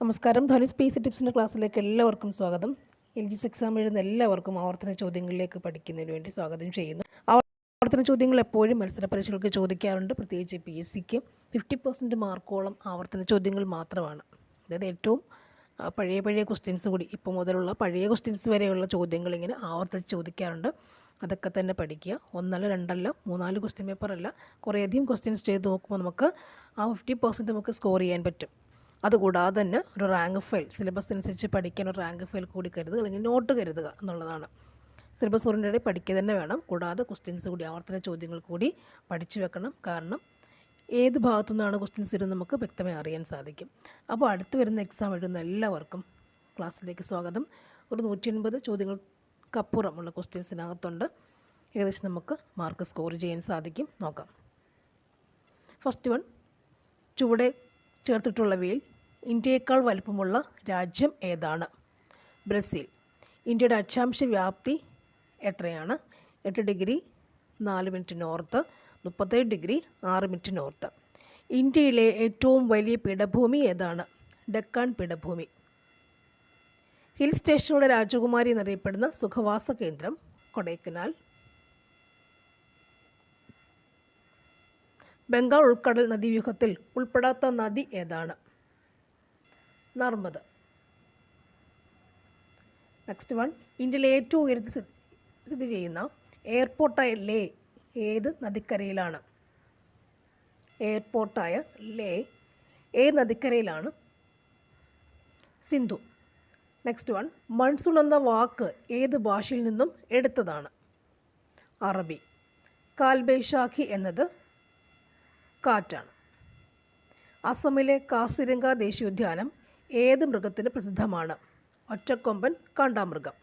നമസ്കാരം. ധനുഷ് സ്പേസ് ടിപ്സിൻ്റെ ക്ലാസ്സിലേക്ക് എല്ലാവർക്കും സ്വാഗതം. LGS എക്സാം എഴുതുന്ന എല്ലാവർക്കും ആവർത്തന ചോദ്യങ്ങളിലേക്ക് പഠിക്കുന്നതിന് വേണ്ടി സ്വാഗതം ചെയ്യുന്നു. ആവർത്തന ചോദ്യങ്ങൾ എപ്പോഴും മത്സര പരീക്ഷകൾക്ക് ചോദിക്കാറുണ്ട്. പ്രത്യേകിച്ച് PSCക്ക് 50% മാർക്കോളം ആവർത്തന ചോദ്യങ്ങൾ മാത്രമാണ്. അതായത് ഏറ്റവും പഴയ ക്വസ്റ്റ്യൻസ് കൂടി ഇപ്പോൾ മുതലുള്ള പഴയ ക്വസ്റ്റ്യൻസ് വരെയുള്ള ചോദ്യങ്ങൾ ഇങ്ങനെ ആവർത്തിച്ച് ചോദിക്കാറുണ്ട്. അതൊക്കെ തന്നെ പഠിക്കുക. ഒന്നല്ല രണ്ടല്ല 3-4 ക്വസ്റ്റ്യൻ പേപ്പറല്ല, കുറേയധികം ക്വസ്റ്റ്യൻസ് ചെയ്ത് നോക്കുമ്പോൾ നമുക്ക് ആ 50% നമുക്ക് സ്കോർ ചെയ്യാൻ പറ്റും. അതുകൂടാതെ തന്നെ ഒരു റാങ്ക് ഫയൽ, സിലബസ് അനുസരിച്ച് പഠിക്കാൻ ഒരു റാങ്ക് ഫയൽ കൂടി കരുതുക, അല്ലെങ്കിൽ നോട്ട് കരുതുക എന്നുള്ളതാണ്. സിലബസ് ഓറിയൻറ്റഡ് പഠിക്കുക തന്നെ വേണം. കൂടാതെ ക്വസ്റ്റ്യൻസ് കൂടി, ആവർത്തന ചോദ്യങ്ങൾ കൂടി പഠിച്ചു വെക്കണം. കാരണം ഏത് ഭാഗത്തു നിന്നാണ് ക്വസ്റ്റ്യൻസ് വരുന്നത് നമുക്ക് വ്യക്തമായി അറിയാൻ സാധിക്കും. അപ്പോൾ അടുത്ത് വരുന്ന എക്സാം എഴുതുന്ന എല്ലാവർക്കും ക്ലാസ്സിലേക്ക് സ്വാഗതം. ഒരു 180 ചോദ്യങ്ങൾക്കപ്പുറമുള്ള ക്വസ്റ്റ്യൻസിനകത്തുണ്ട്. ഏകദേശം നമുക്ക് മാർക്ക് സ്കോർ ചെയ്യാൻ സാധിക്കും. നോക്കാം. ഫസ്റ്റ് വൺ, ചുവടെ ചേർത്തിട്ടുള്ളവയിൽ ഇന്ത്യയേക്കാൾ വലുപ്പമുള്ള രാജ്യം ഏതാണ്? ബ്രസീൽ. ഇന്ത്യയുടെ അക്ഷാംശ വ്യാപ്തി എത്രയാണ്? 8 degree 4 minute north, 37 degree 6 minute north. ഇന്ത്യയിലെ ഏറ്റവും വലിയ പീഠഭൂമി ഏതാണ്? ഡെക്കാൻ പീഠഭൂമി. ഹിൽ സ്റ്റേഷനുകളുടെ രാജകുമാരി എന്നറിയപ്പെടുന്ന സുഖവാസ കേന്ദ്രം കൊടൈക്കനാൽ. ബംഗാൾ ഉൾക്കടൽ നദീവ്യൂഹത്തിൽ ഉൾപ്പെടാത്ത നദി ഏതാണ്? നർമ്മദ. നെക്സ്റ്റ് വൺ, ഇന്ത്യയിലെ ഏറ്റവും ഉയരത്തിൽ സ്ഥിതി ചെയ്യുന്ന എയർപോർട്ടായ ലേ ഏത് നദിക്കരയിലാണ്? എയർപോർട്ടായ ലേ ഏത് നദിക്കരയിലാണ്? സിന്ധു. നെക്സ്റ്റ് വൺ, മൺസൂൺ എന്ന വാക്ക് ഏത് ഭാഷയിൽ നിന്നും എടുത്തതാണ്? അറബി. കാൽബൈശാഖി എന്നത് കാറ്റാണ്. അസമിലെ കാസിരംഗ ദേശീയോദ്യാനം ഏത് മൃഗത്തിന് പ്രസിദ്ധമാണ്? ഒറ്റക്കൊമ്പൻ കാണ്ടാമൃഗം.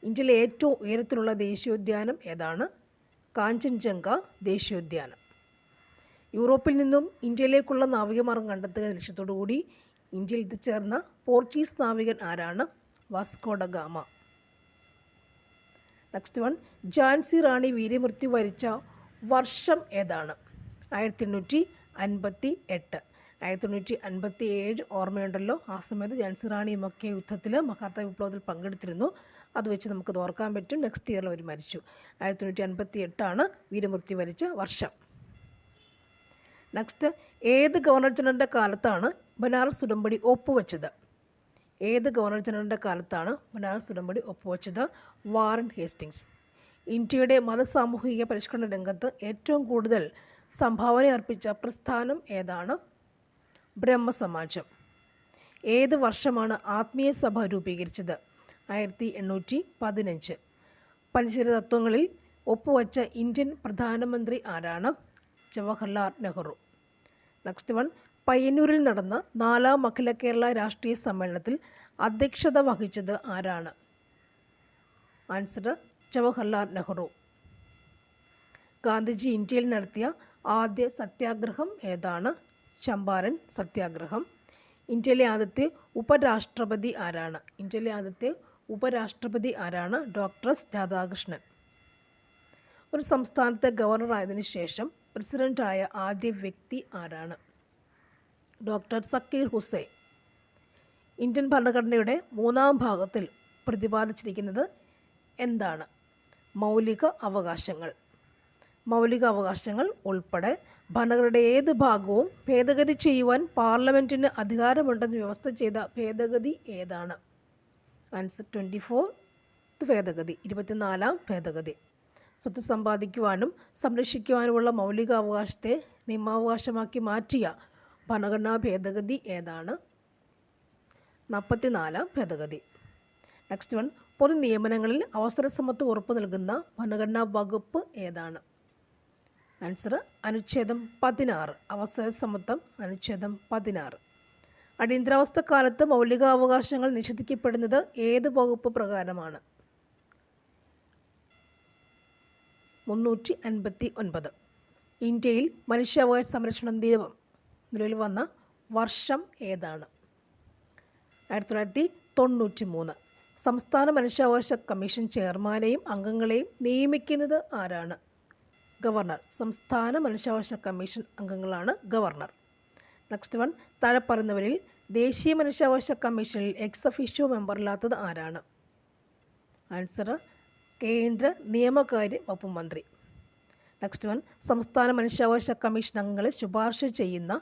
ഇന്ത്യയിലെ ഏറ്റവും ഉയരത്തിലുള്ള ദേശീയോദ്യാനം ഏതാണ്? കാഞ്ചൻജംഗ ദേശീയോദ്യാനം. യൂറോപ്പിൽ നിന്നും ഇന്ത്യയിലേക്കുള്ള നാവികമാർഗം കണ്ടെത്തുക എന്ന ലക്ഷ്യത്തോടുകൂടി ഇന്ത്യയിൽ എത്തിച്ചേർന്ന പോർച്ചുഗീസ് നാവികൻ ആരാണ്? Vasco da Gama. Next one, Jhansi Rani വീരമൃത്യു വരിച്ച വർഷം ഏതാണ്? 1858. 1857 ഓർമ്മയുണ്ടല്ലോ. ആ സമയത്ത് ഝാൻസി റാണിയുമൊക്കെ യുദ്ധത്തിൽ, മഹാത്മ വിപ്ലവത്തിൽ പങ്കെടുത്തിരുന്നു. അത് വെച്ച് നമുക്കത് ഓർക്കാൻ പറ്റും. നെക്സ്റ്റ് ഇയറിൽ അവർ മരിച്ചു. 1858 വീരമൃത്യു വരിച്ച വർഷം. നെക്സ്റ്റ്, ഏത് ഗവർണർ ജനറലിൻ്റെ കാലത്താണ് ബനാറസ് ഉടമ്പടി ഒപ്പുവെച്ചത്? ഏത് ഗവർണർ ജനറലിൻ്റെ കാലത്താണ് ബനാറസ് ഉടമ്പടി ഒപ്പുവെച്ചത്? Warren Hastings. ഇന്ത്യയുടെ മതസാമൂഹിക പരിഷ്കരണ രംഗത്ത് ഏറ്റവും കൂടുതൽ സംഭാവന അർപ്പിച്ച പ്രസ്ഥാനം ഏതാണ്? ബ്രഹ്മസമാജം. ഏത് വർഷമാണ് ആത്മീയ സഭ രൂപീകരിച്ചത്? 1815. പഞ്ചശീല തത്വങ്ങളിൽ ഒപ്പുവച്ച ഇന്ത്യൻ പ്രധാനമന്ത്രി ആരാണ്? ജവഹർലാൽ നെഹ്റു. നെക്സ്റ്റ് വൺ, പയ്യന്നൂരിൽ നടന്ന 4ാം അഖില കേരള രാഷ്ട്രീയ സമ്മേളനത്തിൽ അധ്യക്ഷത വഹിച്ചത് ആരാണ്? ആൻസർ ജവഹർലാൽ നെഹ്റു. ഗാന്ധിജി ഇന്ത്യയിൽ നടത്തിയ ആദ്യ സത്യാഗ്രഹം ഏതാണ്? ചമ്പാരൻ സത്യാഗ്രഹം. ഇന്ത്യയിലെ ആദ്യത്തെ ഉപരാഷ്ട്രപതി ആരാണ്? ഇന്ത്യയിലെ ആദ്യത്തെ ഉപരാഷ്ട്രപതി ആരാണ്? Doctor S Radhakrishnan. ഒരു സംസ്ഥാനത്തെ ഗവർണർ ആയതിനു ശേഷം പ്രസിഡൻ്റായ ആദ്യ വ്യക്തി ആരാണ്? ഡോക്ടർ സക്കീർ ഹുസൈൻ. ഇന്ത്യൻ ഭരണഘടനയുടെ 3ാം ഭാഗത്തിൽ പ്രതിപാദിച്ചിരിക്കുന്നത് എന്താണ്? മൗലിക അവകാശങ്ങൾ. മൗലിക അവകാശങ്ങൾ ഉൾപ്പെടെ ഭരണഘടനയുടെ ഏത് ഭാഗവും ഭേദഗതി ചെയ്യുവാൻ പാർലമെൻറ്റിന് അധികാരമുണ്ടെന്ന് വ്യവസ്ഥ ചെയ്ത ഭേദഗതി ഏതാണ്? ആൻസർ 24th ഭേദഗതി, 24ാം ഭേദഗതി. സ്വത്ത് സമ്പാദിക്കുവാനും സംരക്ഷിക്കുവാനുമുള്ള മൗലിക അവകാശത്തെ നിയമാവകാശമാക്കി മാറ്റിയ ഭരണഘടനാ ഭേദഗതി ഏതാണ്? 44ാം ഭേദഗതി. നെക്സ്റ്റ് വൺ, പൊതു നിയമനങ്ങളിൽ അവസര സമത്വം ഉറപ്പു നൽകുന്ന ഭരണഘടനാ വകുപ്പ് ഏതാണ്? ആൻസർ അനുച്ഛേദം 16. അവസര സമത്വം അനുച്ഛേദം 16. അടിയന്തരാവസ്ഥ കാലത്ത് മൗലികാവകാശങ്ങൾ നിഷേധിക്കപ്പെടുന്നത് ഏത് വകുപ്പ് പ്രകാരമാണ്? 359. ഇന്ത്യയിൽ മനുഷ്യാവകാശ സംരക്ഷണ നിയമം നിലവിൽ വന്ന വർഷം ഏതാണ്? 1993. സംസ്ഥാന മനുഷ്യാവകാശ കമ്മീഷൻ ചെയർമാനെയും അംഗങ്ങളെയും നിയമിക്കുന്നത് ആരാണ്? ഗവർണർ. സംസ്ഥാന മനുഷ്യാവകാശ കമ്മീഷൻ അംഗങ്ങളാണ് ഗവർണർ. നെക്സ്റ്റ് വൺ, താഴെ പറയുന്നവരിൽ ദേശീയ മനുഷ്യാവകാശ കമ്മീഷനിൽ എക്സ് ഒഫീഷ്യോ മെമ്പറില്ലാത്തത് ആരാണ്? ആൻസർ കേന്ദ്ര നിയമകാര്യ വകുപ്പ് മന്ത്രി. നെക്സ്റ്റ് വൺ, സംസ്ഥാന മനുഷ്യാവകാശ കമ്മീഷൻ അംഗങ്ങളെ ശുപാർശ ചെയ്യുന്ന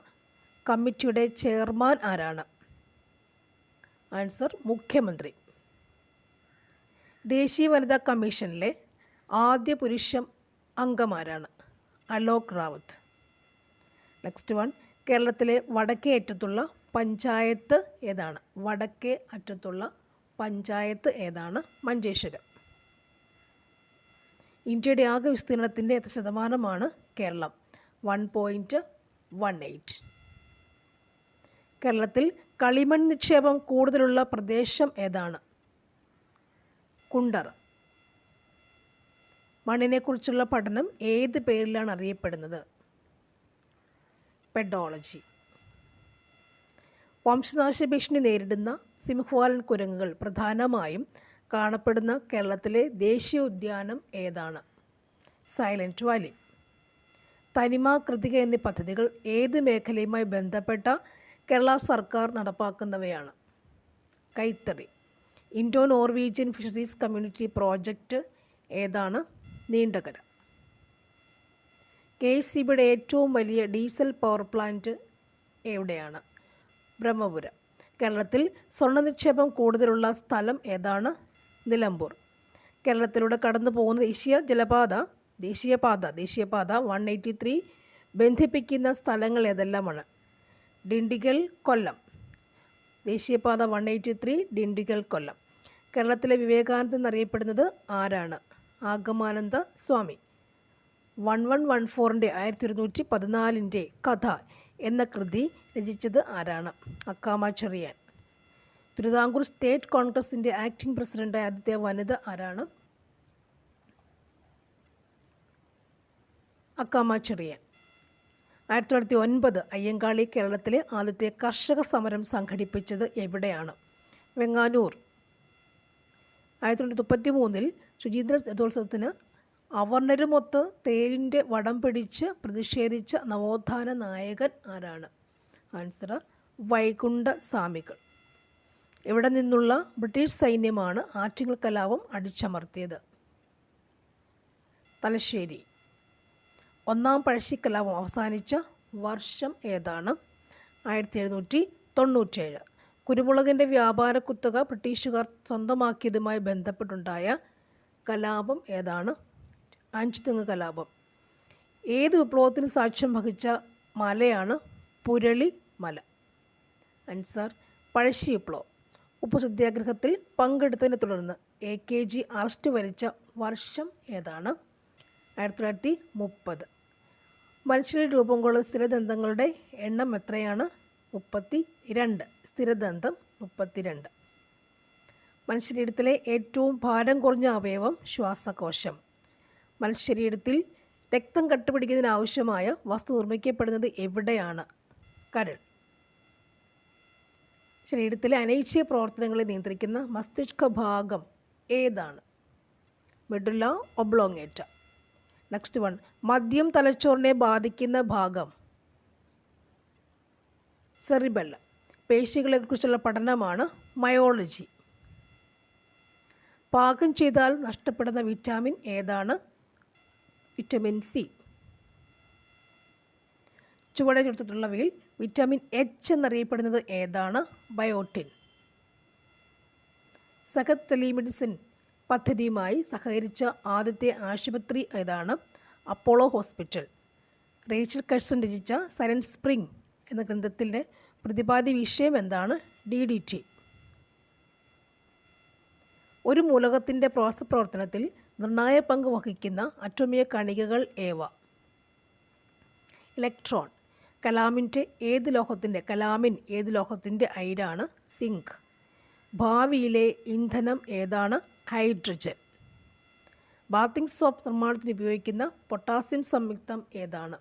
കമ്മിറ്റിയുടെ ചെയർമാൻ ആരാണ്? ആൻസർ മുഖ്യമന്ത്രി. ദേശീയ വനിതാ കമ്മീഷനിലെ ആദ്യ പുരുഷ അംഗമാരാണ്? അലോക് റാവത്ത്. നെക്സ്റ്റ് വൺ, കേരളത്തിലെ വടക്കേ അറ്റത്തുള്ള പഞ്ചായത്ത് ഏതാണ്? വടക്കേ അറ്റത്തുള്ള പഞ്ചായത്ത് ഏതാണ്? മഞ്ചേശ്വരം. ഇന്ത്യയുടെ ആകെ വിസ്തീർണത്തിൻ്റെ എത്ര ശതമാനമാണ് കേരളം? 1.18. കേരളത്തിൽ കളിമൺ നിക്ഷേപം കൂടുതലുള്ള പ്രദേശം ഏതാണ്? കുണ്ടറ. മണ്ണിനെക്കുറിച്ചുള്ള പഠനം ഏത് പേരിലാണ് അറിയപ്പെടുന്നത്? പെഡോളജി. വംശനാശ ഭീഷണി നേരിടുന്ന സിംഹവാലൻ കുരങ്ങുകൾ പ്രധാനമായും കാണപ്പെടുന്ന കേരളത്തിലെ ദേശീയോദ്യാനം ഏതാണ്? Silent Valley. തനിമ, കൃതിക എന്നീ പദ്ധതികൾ ഏത് മേഖലയുമായി ബന്ധപ്പെട്ട കേരള സർക്കാർ നടപ്പാക്കുന്നവയാണ്? കൈത്തറി. Indo Norwegian fisheries community project ഏതാണ്? നീണ്ടകര. KECBയുടെ ഏറ്റവും വലിയ ഡീസൽ പവർ പ്ലാന്റ് എവിടെയാണ്? ബ്രഹ്മപുരം. കേരളത്തിൽ സ്വർണ്ണ നിക്ഷേപം കൂടുതലുള്ള സ്ഥലം ഏതാണ്? നിലമ്പൂർ. കേരളത്തിലൂടെ കടന്നു പോകുന്ന ദേശീയപാത 183 ബന്ധിപ്പിക്കുന്ന സ്ഥലങ്ങൾ ഏതെല്ലാമാണ്? ഡിണ്ടിഗൽ, കൊല്ലം. ദേശീയപാത 183 ഡിണ്ടിഗൽ, കൊല്ലം. കേരളത്തിലെ വിവേകാനന്ദൻ എന്നറിയപ്പെടുന്നത് ആരാണ്? ആഗമാനന്ദ സ്വാമി. 1114 1214 കഥ എന്ന കൃതി രചിച്ചത് ആരാണ്? അക്കാമ ചെറിയാൻ. തിരുവിതാംകൂർ സ്റ്റേറ്റ് കോൺഗ്രസിൻ്റെ ആക്ടിംഗ് പ്രസിഡൻ്റായ ആദ്യത്തെ വനിത ആരാണ്? അക്കാമ ചെറിയാൻ. 1909 അയ്യങ്കാളി കേരളത്തിലെ ആദ്യത്തെ കർഷക സമരം സംഘടിപ്പിച്ചത് എവിടെയാണ്? വെങ്ങാനൂർ. 1933 ശുചീന്ദ്ര രഥോത്സവത്തിന് അവർണരുമൊത്ത് തേരിൻ്റെ വടം പിടിച്ച് പ്രതിഷേധിച്ച നവോത്ഥാന നായകൻ ആരാണ്? ആൻസർ വൈകുണ്ഠ സ്വാമികൾ. ഇവിടെ നിന്നുള്ള ബ്രിട്ടീഷ് സൈന്യമാണ് ആറ്റിങ്ങൽ കലാപം അടിച്ചമർത്തിയത്? തലശ്ശേരി. ഒന്നാം പഴശ്ശിക്കലാപം അവസാനിച്ച വർഷം ഏതാണ്? 1797. കുരുമുളകിൻ്റെ വ്യാപാര കുത്തക ബ്രിട്ടീഷുകാർ സ്വന്തമാക്കിയതുമായി ബന്ധപ്പെട്ടുണ്ടായ കലാപം ഏതാണ്? അഞ്ചുതെങ്ങ് കലാപം. ഏത് വിപ്ലവത്തിന് സാക്ഷ്യം വഹിച്ച മലയാണ് പുരളി മല? ആൻസർ പഴശ്ശി വിപ്ലവം. ഉപ്പു സത്യാഗ്രഹത്തിൽ പങ്കെടുത്തതിനെ തുടർന്ന് AKG അറസ്റ്റ് വരിച്ച വർഷം ഏതാണ്? 1930. മനുഷ്യരിൽ രൂപം കൊള്ളുന്ന സ്ഥിരദന്തങ്ങളുടെ എണ്ണം എത്രയാണ്? 32. സ്ഥിരദന്തം 32. മനുഷ്യശരീരത്തിലെ ഏറ്റവും ഭാരം കുറഞ്ഞ അവയവം ശ്വാസകോശം. മനുഷ്യശരീരത്തിൽ രക്തം കട്ടുപിടിക്കുന്നതിനാവശ്യമായ വസ്തു നിർമ്മിക്കപ്പെടുന്നത് എവിടെയാണ്? കരൾ. ശരീരത്തിലെ അനൈച്ഛിക പ്രവർത്തനങ്ങളെ നിയന്ത്രിക്കുന്ന മസ്തിഷ്ക ഭാഗം ഏതാണ്? മെഡുല്ല ഒബ്ലോങ്ങേറ്റ. നെക്സ്റ്റ് വൺ, മദ്യം തലച്ചോറിനെ ബാധിക്കുന്ന ഭാഗം? സെറിബെല്ലം. പേശികളെക്കുറിച്ചുള്ള പഠനമാണ് മയോളജി. പാകം ചെയ്താൽ നഷ്ടപ്പെടുന്ന വിറ്റാമിൻ ഏതാണ്? Vitamin C. ചുവടെ ചേർത്തിട്ടുള്ളവയിൽ വിറ്റാമിൻ H എന്നറിയപ്പെടുന്നത് ഏതാണ്? ബയോട്ടിൻ. സഹത് ടെലിമെഡിസിൻ പദ്ധതിയുമായി സഹകരിച്ച ആദ്യത്തെ ആശുപത്രി ഏതാണ്? Apollo hospital. റേച്ചൽ കഴ്സൺ രചിച്ച സൈലന്റ് സ്പ്രിംഗ് എന്ന ഗ്രന്ഥത്തിൻ്റെ പ്രതിപാദ്യ വിഷയം എന്താണ്? DDT. ഒരു മൂലകത്തിൻ്റെ പ്രവർത്തനത്തിൽ നിർണായക പങ്ക് വഹിക്കുന്ന അറ്റോമിക കണികകൾ ഏവ? ഇലക്ട്രോൺ. കലാമിൻ ഏത് ലോഹത്തിൻ്റെ അയിരാണ്? സിങ്ക്. ഭാവിയിലെ ഇന്ധനം ഏതാണ്? ഹൈഡ്രജൻ. ബാത്തിങ് സോപ്പ് നിർമ്മാണത്തിന് ഉപയോഗിക്കുന്ന പൊട്ടാസ്യം സംയുക്തം ഏതാണ്?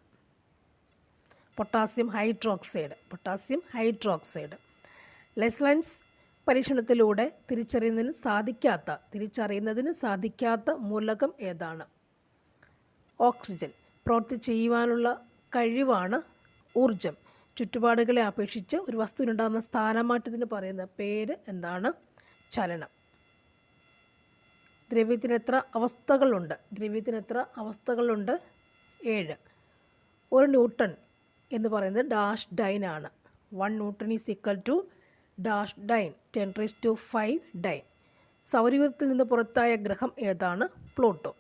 Potassium hydroxide. ലെസ്ലൻസ് പരീക്ഷണത്തിലൂടെ തിരിച്ചറിയുന്നതിന് സാധിക്കാത്ത മൂലകം ഏതാണ്? ഓക്സിജൻ. പ്രവൃത്തി ചെയ്യുവാനുള്ള കഴിവാണ് ഊർജം. ചുറ്റുപാടുകളെ അപേക്ഷിച്ച് ഒരു വസ്തുവിനുണ്ടാകുന്ന സ്ഥാനമാറ്റത്തിന് പറയുന്ന പേര് എന്താണ്? ചലനം. ദ്രവ്യത്തിന് എത്ര അവസ്ഥകളുണ്ട്? 7. ഒരു ന്യൂട്ടൺ എന്ന് പറയുന്നത് ഡാഷ് ഡൈൻ ആണ്. 1 newton is equal to dash dyne, 10⁵ dyne. സൗരയൂഥത്തിൽ നിന്ന് പുറത്തായ ഗ്രഹം ഏതാണ്? പ്ലൂട്ടോ.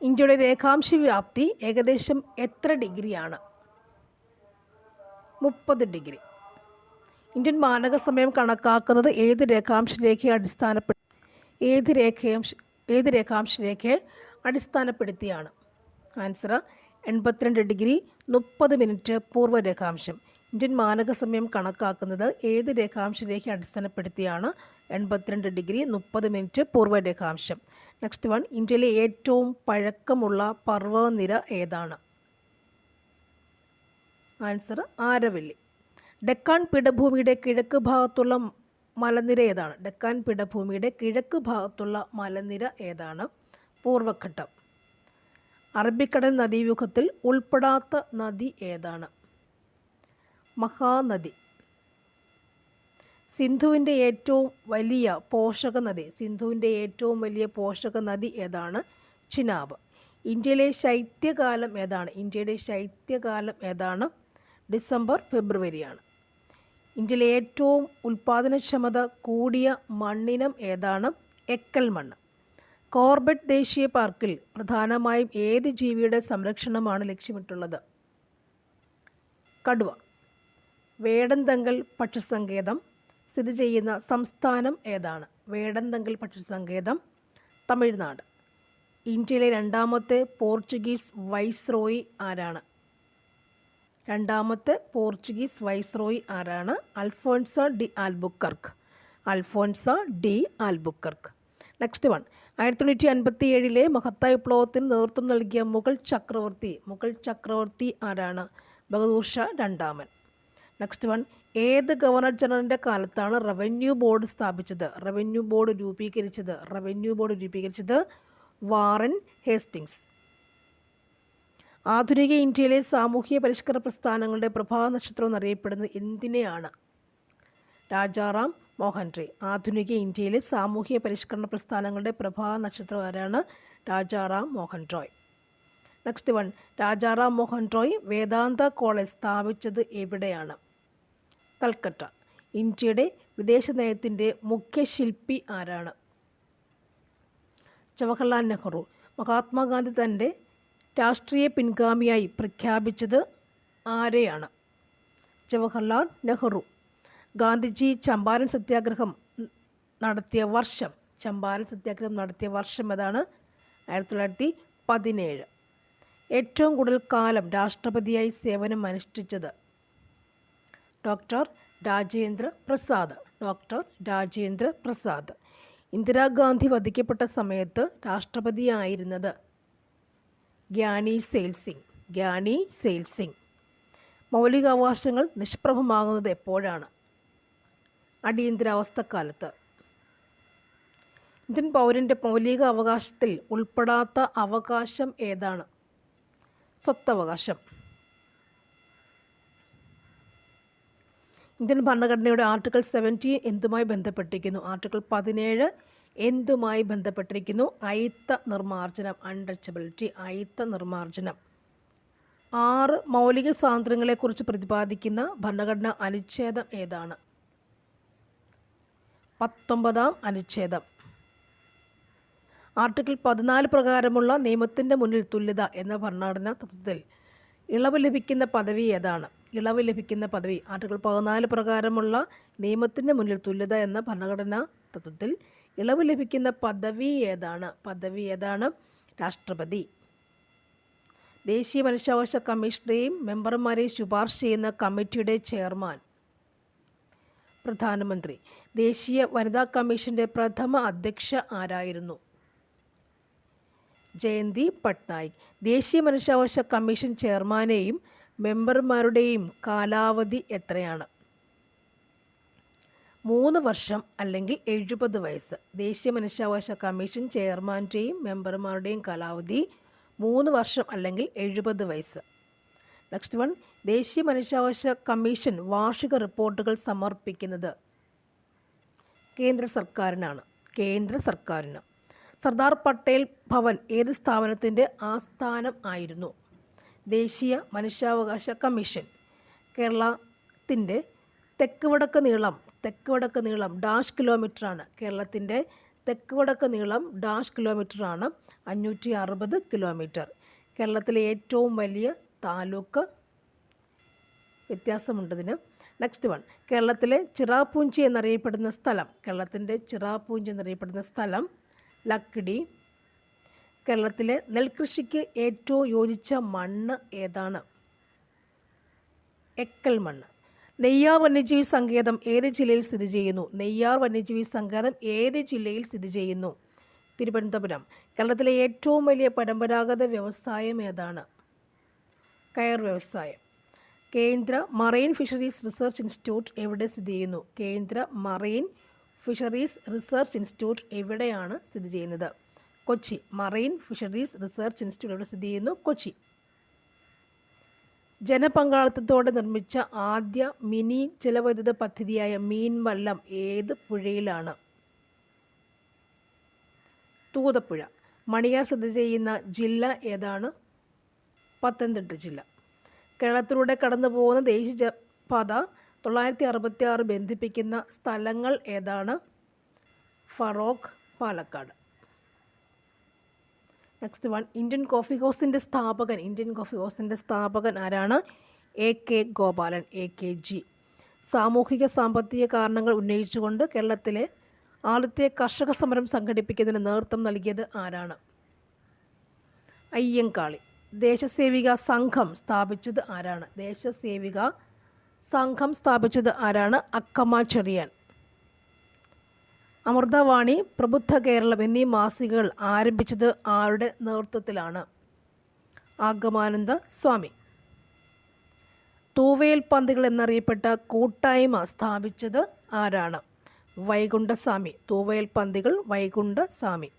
ഇന്ത്യയുടെ രേഖാംശ വ്യാപ്തി ഏകദേശം എത്ര ഡിഗ്രിയാണ്? 30 ഡിഗ്രി. ഇന്ത്യൻ മാനക സമയം കണക്കാക്കുന്നത് ഏത് രേഖാംശ രേഖയെ അടിസ്ഥാനപ്പെടുത്തിയാണ്? ആൻസർ 82 ഡിഗ്രി 30 മിനിറ്റ് പൂർവ്വ രേഖാംശം. ഇന്ത്യൻ മാനക സമയം കണക്കാക്കുന്നത് ഏത് രേഖാംശ രേഖയെ അടിസ്ഥാനപ്പെടുത്തിയാണ്? 82 ഡിഗ്രി 30 മിനിറ്റ് പൂർവ്വ രേഖാംശം. നെക്സ്റ്റ് വൺ, ഇന്ത്യയിലെ ഏറ്റവും പഴക്കമുള്ള പർവ്വതനിര ഏതാണ്? ആൻസർ ആരവല്ലി. ഡെക്കാൻ പീഠഭൂമിയുടെ കിഴക്ക് ഭാഗത്തുള്ള മലനിര ഏതാണ്? പൂർവ്വഘട്ടം. അറബിക്കടൽ നദീവ്യൂഹത്തിൽ ഉൾപ്പെടാത്ത നദി ഏതാണ്? മഹാനദി. സിന്ധുവിൻ്റെ ഏറ്റവും വലിയ പോഷക നദി ഏതാണ്? ചിനാബ്. ഇന്ത്യയിലെ ശൈത്യകാലം ഏതാണ്? ഡിസംബർ ഫെബ്രുവരിയാണ്. ഇന്ത്യയിലെ ഏറ്റവും ഉൽപാദനക്ഷമത കൂടിയ മണ്ണിനം ഏതാണ്? എക്കൽ മണ്ണ്. കോർബറ്റ് ദേശീയ പാർക്കിൽ പ്രധാനമായും ഏത് ജീവിയുടെ സംരക്ഷണമാണ് ലക്ഷ്യമിട്ടുള്ളത്? കടുവ. വേടന്തങ്കൽ പക്ഷിസങ്കേതം സ്ഥിതി ചെയ്യുന്ന സംസ്ഥാനം ഏതാണ്? വേടന്തങ്കൽ പക്ഷിസങ്കേതം തമിഴ്നാട്. ഇന്ത്യയിലെ രണ്ടാമത്തെ പോർച്ചുഗീസ് വൈസ്രോയി ആരാണ്? അൽഫോൻസ ഡി ആൽബുക്കർക്ക്. നെക്സ്റ്റ് വൺ, 1957 മഹത്തായ വിപ്ലവത്തിന് നേതൃത്വം നൽകിയ മുഗൾ ചക്രവർത്തി ആരാണ്? ബഹദൂർ ഷാ രണ്ടാമൻ. നെക്സ്റ്റ് വൺ, ഏത് ഗവർണർ ജനറലിൻ്റെ കാലത്താണ് റവന്യൂ ബോർഡ് രൂപീകരിച്ചത്? Warren Hastings. ആധുനിക ഇന്ത്യയിലെ സാമൂഹ്യ പരിഷ്കരണ പ്രസ്ഥാനങ്ങളുടെ പ്രഭാ നക്ഷത്രം എന്നറിയപ്പെടുന്നത് എന്തിനെയാണ്? രാജാറാം മോഹൻ റോയ്. ആധുനിക ഇന്ത്യയിലെ സാമൂഹ്യ പരിഷ്കരണ പ്രസ്ഥാനങ്ങളുടെ പ്രഭാ നക്ഷത്രം ആരാണ്? രാജാറാം മോഹൻ റോയ്. നെക്സ്റ്റ് വൺ, രാജാറാം മോഹൻ റോയ് വേദാന്ത കോളേജ് സ്ഥാപിച്ചത് എവിടെയാണ്? കൽക്കട്ട. ഇന്ത്യയുടെ വിദേശ നയത്തിൻ്റെ മുഖ്യ ശില്പി ആരാണ്? ജവഹർലാൽ നെഹ്റു. മഹാത്മാഗാന്ധി തൻ്റെ രാഷ്ട്രീയ പിൻഗാമിയായി പ്രഖ്യാപിച്ചത് ആരെയാണ്? ജവഹർലാൽ നെഹ്റു. ഗാന്ധിജി ചമ്പാരൻ സത്യാഗ്രഹം നടത്തിയ വർഷം ഏതാണ്? 1917. ഏറ്റവും കൂടുതൽ കാലം രാഷ്ട്രപതിയായി സേവനം അനുഷ്ഠിച്ചത്? ഡോക്ടർ രാജേന്ദ്ര പ്രസാദ്. ഇന്ദിരാഗാന്ധി വധിക്കപ്പെട്ട സമയത്ത് രാഷ്ട്രപതിയായിരുന്നത്? ഗ്യാനി സെയിൽ സിംഗ്. മൗലികാവകാശങ്ങൾ നിഷ്പ്രഭമാകുന്നത് എപ്പോഴാണ്? അടിയന്തരാവസ്ഥക്കാലത്ത്. ഇന്ത്യൻ പൗരൻ്റെ മൗലിക അവകാശത്തിൽ ഉൾപ്പെടാത്ത അവകാശം ഏതാണ്? സ്വത്തവകാശം. ഇന്ത്യൻ ഭരണഘടനയുടെ ആർട്ടിക്കിൾ 17 എന്തുമായി ബന്ധപ്പെട്ടിരിക്കുന്നു? ആർട്ടിക്കിൾ 17 എന്തുമായി ബന്ധപ്പെട്ടിരിക്കുന്നു? അയിത്ത നിർമ്മാർജ്ജനം, അൺടച്ചബിലിറ്റി, അയിത്ത നിർമ്മാർജ്ജനം. 6 മൗലിക സ്വാതന്ത്ര്യങ്ങളെക്കുറിച്ച് പ്രതിപാദിക്കുന്ന ഭരണഘടനാ അനുച്ഛേദം ഏതാണ്? 19-ാം അനുച്ഛേദം. ആർട്ടിക്കിൾ 14 പ്രകാരമുള്ള നിയമത്തിൻ്റെ മുന്നിൽ തുല്യത എന്ന ഭരണഘടനാ തത്വത്തിൽ ഇളവ് ലഭിക്കുന്ന പദവി ഏതാണ്? ആർട്ടിക്കിൾ 14 പ്രകാരമുള്ള നിയമത്തിൻ്റെ മുന്നിൽ തുല്യത എന്ന ഭരണഘടനാ തത്വത്തിൽ ഇളവ് ലഭിക്കുന്ന പദവി ഏതാണ്? രാഷ്ട്രപതി. ദേശീയ മനുഷ്യാവകാശ കമ്മീഷനെയും മെമ്പർമാരെയും ശുപാർശ ചെയ്യുന്ന കമ്മിറ്റിയുടെ ചെയർമാൻ? പ്രധാനമന്ത്രി. ദേശീയ വനിതാ കമ്മീഷൻ്റെ പ്രഥമ അധ്യക്ഷ ആരായിരുന്നു? ജയന്തി പട്നായിക്. ദേശീയ മനുഷ്യാവകാശ കമ്മീഷൻ ചെയർമാനെയും മെമ്പർമാരുടെയും കാലാവധി എത്രയാണ്? 3 വർഷം അല്ലെങ്കിൽ 70 വയസ്സ്. ദേശീയ മനുഷ്യാവകാശ കമ്മീഷൻ ചെയർമാൻ്റെയും മെമ്പർമാരുടെയും കാലാവധി 3 വർഷം അല്ലെങ്കിൽ 70 വയസ്സ്. നെക്സ്റ്റ് വൺ, ദേശീയ മനുഷ്യാവകാശ കമ്മീഷൻ വാർഷിക റിപ്പോർട്ടുകൾ സമർപ്പിക്കുന്നത് കേന്ദ്ര സർക്കാരിനാണ്. സർദാർ പട്ടേൽ ഭവൻ ഏത് സ്ഥാപനത്തിൻ്റെ ആസ്ഥാനം ആയിരുന്നു? ദേശീയ മനുഷ്യാവകാശ കമ്മീഷൻ. കേരളത്തിൻ്റെ തെക്ക് വടക്ക് നീളം ഡാഷ് കിലോമീറ്ററാണ്. കേരളത്തിൻ്റെ തെക്ക് വടക്ക് നീളം ഡാഷ് കിലോമീറ്ററാണ്, 560 കിലോമീറ്റർ. കേരളത്തിലെ ഏറ്റവും വലിയ താലൂക്ക്, വ്യത്യാസമുണ്ടതിന്. നെക്സ്റ്റ് വൺ, കേരളത്തിലെ ചിറാപൂഞ്ചി എന്നറിയപ്പെടുന്ന സ്ഥലം ലക്കിടി. കേരളത്തിലെ നെൽകൃഷിക്ക് ഏറ്റവും യോജിച്ച മണ്ണ് ഏതാണ്? എക്കൽ മണ്ണ്. നെയ്യാർ വന്യജീവി സങ്കേതം ഏത് ജില്ലയിൽ സ്ഥിതി ചെയ്യുന്നു? തിരുവനന്തപുരം. കേരളത്തിലെ ഏറ്റവും വലിയ പരമ്പരാഗത വ്യവസായം ഏതാണ്? കയർ വ്യവസായം. കേന്ദ്ര മറൈൻ ഫിഷറീസ് റിസർച്ച് ഇൻസ്റ്റിറ്റ്യൂട്ട് എവിടെ സ്ഥിതി ചെയ്യുന്നു? കേന്ദ്ര മറൈൻ ഫിഷറീസ് റിസർച്ച് ഇൻസ്റ്റിറ്റ്യൂട്ട് എവിടെയാണ് സ്ഥിതി ചെയ്യുന്നത്? Kochi. Marine fisheries research institute എവിടെ സ്ഥിതി ചെയ്യുന്നു? കൊച്ചി. ജനപങ്കാളിത്തത്തോടെ നിർമ്മിച്ച ആദ്യ മിനി ജലവൈദ്യുത പദ്ധതിയായ മീൻവല്ലം ഏത് പുഴയിലാണ്? തൂതപ്പുഴ. മണിയാർ സ്ഥിതി ചെയ്യുന്ന ജില്ല ഏതാണ്? പത്തനംതിട്ട ജില്ല. കേരളത്തിലൂടെ കടന്നു പോകുന്ന ദേശീയപാത 966 ബന്ധിപ്പിക്കുന്ന സ്ഥലങ്ങൾ ഏതാണ്? Feroke, Palakkad. Next one, Indian coffee ഹൗസിൻ്റെ സ്ഥാപകൻ ആരാണ്? AK Gopalan, AKG. സാമൂഹിക സാമ്പത്തിക കാരണങ്ങൾ ഉന്നയിച്ചുകൊണ്ട് കേരളത്തിലെ ആദ്യത്തെ കർഷക സമരം സംഘടിപ്പിക്കുന്നതിന് നേതൃത്വം നൽകിയത് ആരാണ്? അയ്യങ്കാളി. ദേശസേവിക സംഘം സ്ഥാപിച്ചത് ആരാണ്? അക്കമ്മ ചെറിയാൻ. അമൃതവാണി, പ്രബുദ്ധ കേരളം എന്നീ മാസികകൾ ആരംഭിച്ചത് ആരുടെ നേതൃത്വത്തിലാണ്? ആഗമാനന്ദ സ്വാമി. തൂവയൽ പന്തികൾ എന്നറിയപ്പെട്ട കൂട്ടായ്മ സ്ഥാപിച്ചത് ആരാണ്? വൈകുണ്ഠസ്വാമി. തൂവയൽ പന്തികൾ വൈകുണ്ഠസ്വാമി.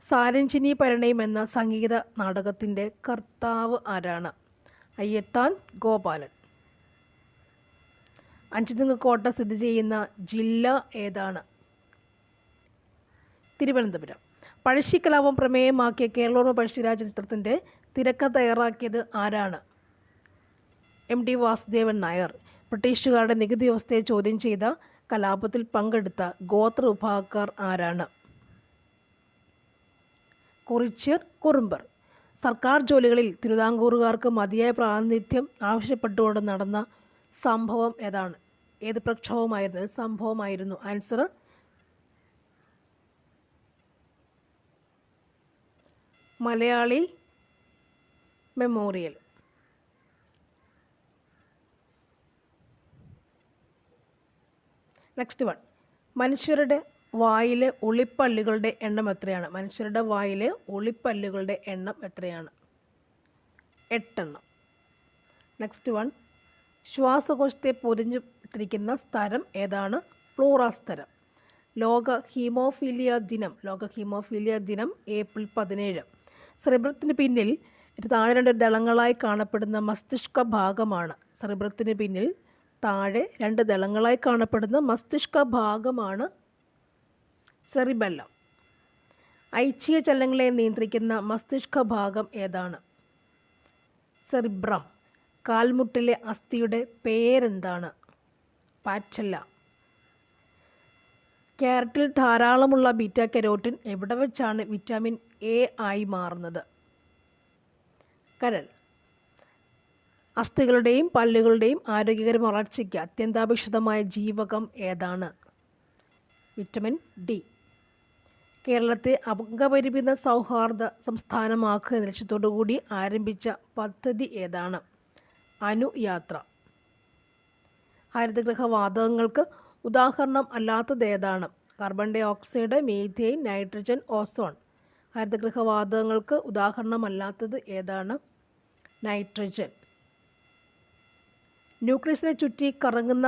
സാരഞ്ജിനി പരിണയം എന്ന സംഗീത നാടകത്തിൻ്റെ കർത്താവ് ആരാണ്? അയ്യത്താൻ ഗോപാലൻ. അഞ്ചുതെങ്ങ് കോട്ട സ്ഥിതി ചെയ്യുന്ന ജില്ല ഏതാണ്? തിരുവനന്തപുരം. പഴശ്ശിക്കലാപം പ്രമേയമാക്കിയ കേരളോർമ്മ പഴശ്ശിരാജ ചിത്രത്തിൻ്റെ തിരക്കഥ തയ്യാറാക്കിയത് ആരാണ്? MD വാസുദേവൻ നായർ. ബ്രിട്ടീഷുകാരുടെ നികുതി വ്യവസ്ഥയെ ചോദ്യം ചെയ്ത കലാപത്തിൽ പങ്കെടുത്ത ഗോത്ര വിഭാഗക്കാർ ആരാണ്? കുറിച്യർ കുറുമ്പർ. സർക്കാർ ജോലികളിൽ തിരുവിതാംകൂറുകാർക്ക് മതിയായ പ്രാതിനിധ്യം ആവശ്യപ്പെട്ടുകൊണ്ട് നടന്ന സംഭവം ഏതാണ്? ഏത് സംഭവമായിരുന്നു? Answer Malayali memorial. Next one, മനുഷ്യരുടെ വായിലെ ഉളിപ്പല്ലുകളുടെ എണ്ണം എത്രയാണ്? 8 നെക്സ്റ്റ് വൺ, ശ്വാസകോശത്തെ പൊതിഞ്ഞിട്ടിരിക്കുന്ന സ്ഥലം ഏതാണ്? പ്ലൂറാസ്തരം. ലോക ഹീമോഫീലിയ ദിനം ഏപ്രിൽ 17. സെറിബ്രത്തിന് പിന്നിൽ താഴെ 2 ദളങ്ങളായി കാണപ്പെടുന്ന മസ്തിഷ്ക ഭാഗമാണ്? സെറിബെല്ലം. ഐച്ഛിക ചലനങ്ങളെ നിയന്ത്രിക്കുന്ന മസ്തിഷ്ക ഭാഗം ഏതാണ്? സെറിബ്രം. കാൽമുട്ടിലെ അസ്ഥിയുടെ പേരെന്താണ്? പാറ്റല്ല. ക്യാരറ്റിൽ ധാരാളമുള്ള ബീറ്റ കരോട്ടിൻ എവിടെ വെച്ചാണ് വിറ്റാമിൻ A ആയി മാറുന്നത്? കരൾ. അസ്ഥികളുടെയും പല്ലുകളുടെയും ആരോഗ്യകരമായ വളർച്ചയ്ക്ക് അത്യന്താപേക്ഷിതമായ ജീവകം ഏതാണ്? Vitamin D. കേരളത്തെ അംഗപരിമിത സൗഹാർദ്ദ സംസ്ഥാനമാക്കുക എന്ന ലക്ഷ്യത്തോടു കൂടി ആരംഭിച്ച പദ്ധതി ഏതാണ്? അനുയാത്ര. ഹരിതഗൃഹ വാതകങ്ങൾക്ക് ഉദാഹരണം അല്ലാത്തത് ഏതാണ്? Carbon dioxide, methane, nitrogen, ozone. ഹരിതഗൃഹ വാതകങ്ങൾക്ക് ഉദാഹരണമല്ലാത്തത് ഏതാണ്? നൈട്രജൻ. ന്യൂക്ലിയസിനെ ചുറ്റി കറങ്ങുന്ന